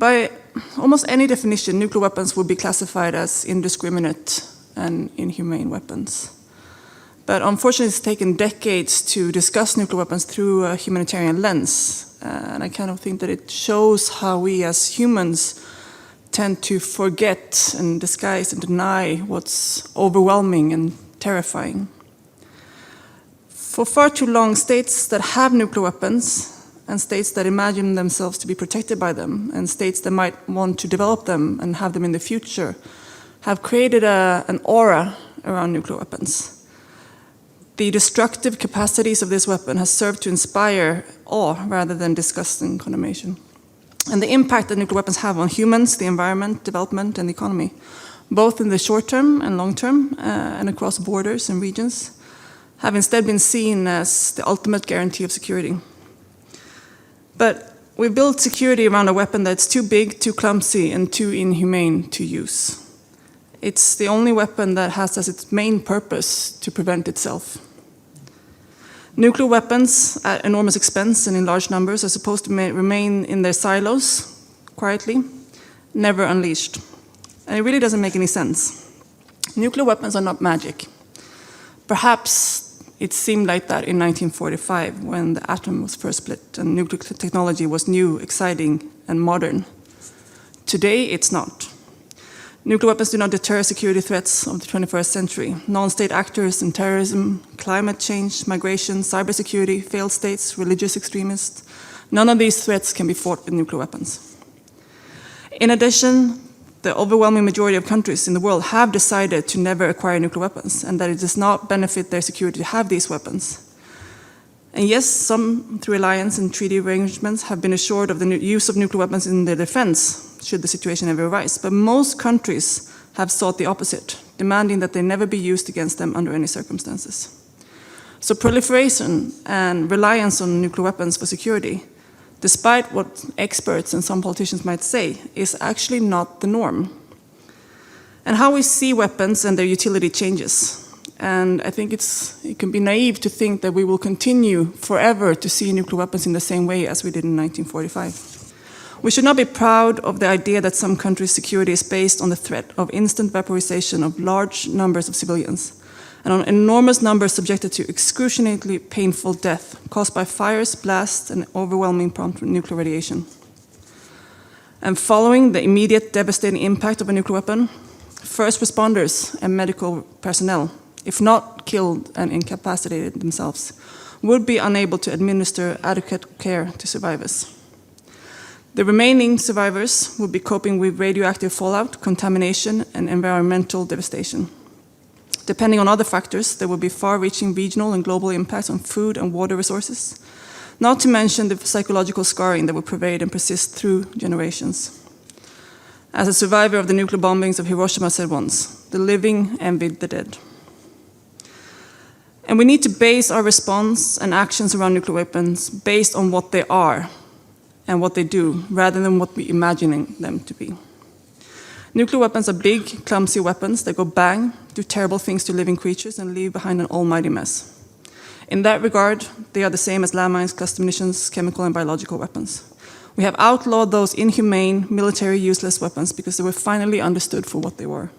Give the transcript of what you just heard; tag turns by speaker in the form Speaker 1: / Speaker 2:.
Speaker 1: By almost any definition, nuclear weapons would be classified as indiscriminate and inhumane weapons. But unfortunately, it's taken decades to discuss nuclear weapons through a humanitarian lens. And I kind of think that it shows how we as humans tend to forget and disguise and deny what's overwhelming and terrifying. For far too long, states that have nuclear weapons and states that imagine themselves to be protected by them and states that might want to develop them and have them in the future have created an aura around nuclear weapons. The destructive capacities of this weapon has served to inspire awe rather than disgust and condemnation. And the impact that nuclear weapons have on humans, the environment, development, and the economy, both in the short term and long term, and across borders and regions, have instead been seen as the ultimate guarantee of security. But we build security around a weapon that's too big, too clumsy, and too inhumane to use. It's the only weapon that has as its main purpose to prevent itself. Nuclear weapons, at enormous expense and in large numbers, are supposed to remain in their silos, quietly, never unleashed. And it really doesn't make any sense. Nuclear weapons are not magic. Perhaps it seemed like that in 1945, when the atom was first split and nuclear technology was new, exciting, and modern. Today, it's not. Nuclear weapons do not deter security threats of the 21st century. Non-state actors in terrorism, climate change, migration, cybersecurity, failed states, religious extremists, none of these threats can be fought with nuclear weapons. In addition, the overwhelming majority of countries in the world have decided to never acquire nuclear weapons and that it does not benefit their security to have these weapons. And yes, some, through alliance and treaty arrangements, have been assured of the use of nuclear weapons in their defense, should the situation ever arise. But most countries have sought the opposite, demanding that they never be used against them under any circumstances. So proliferation and reliance on nuclear weapons for security, despite what experts and some politicians might say, is actually not the norm. And how we see weapons and their utility changes. And I think it can be naive to think that we will continue forever to see nuclear weapons in the same way as we did in 1945. We should not be proud of the idea that some countries' security is based on the threat of instant vaporization of large numbers of civilians and on enormous numbers subjected to excruciatingly painful death caused by fires, blasts, and overwhelming prompt nuclear radiation. And following the immediate devastating impact of a nuclear weapon, first responders and medical personnel, if not killed and incapacitated themselves, would be unable to administer adequate care to survivors. The remaining survivors would be coping with radioactive fallout, contamination, and environmental devastation. Depending on other factors, there will be far-reaching regional and global impacts on food and water resources, not to mention the psychological scarring that will pervade and persist through generations. As a survivor of the nuclear bombings of Hiroshima said once, the living envied the dead. And we need to base our response and actions around nuclear weapons based on what they are and what they do, rather than what we imagine them to be. Nuclear weapons are big, clumsy weapons that go bang, do terrible things to living creatures, and leave behind an almighty mess. In that regard, they are the same as landmines, cluster munitions, chemical and biological weapons. We have outlawed those inhumane, military, useless weapons because they were finally understood for what they were.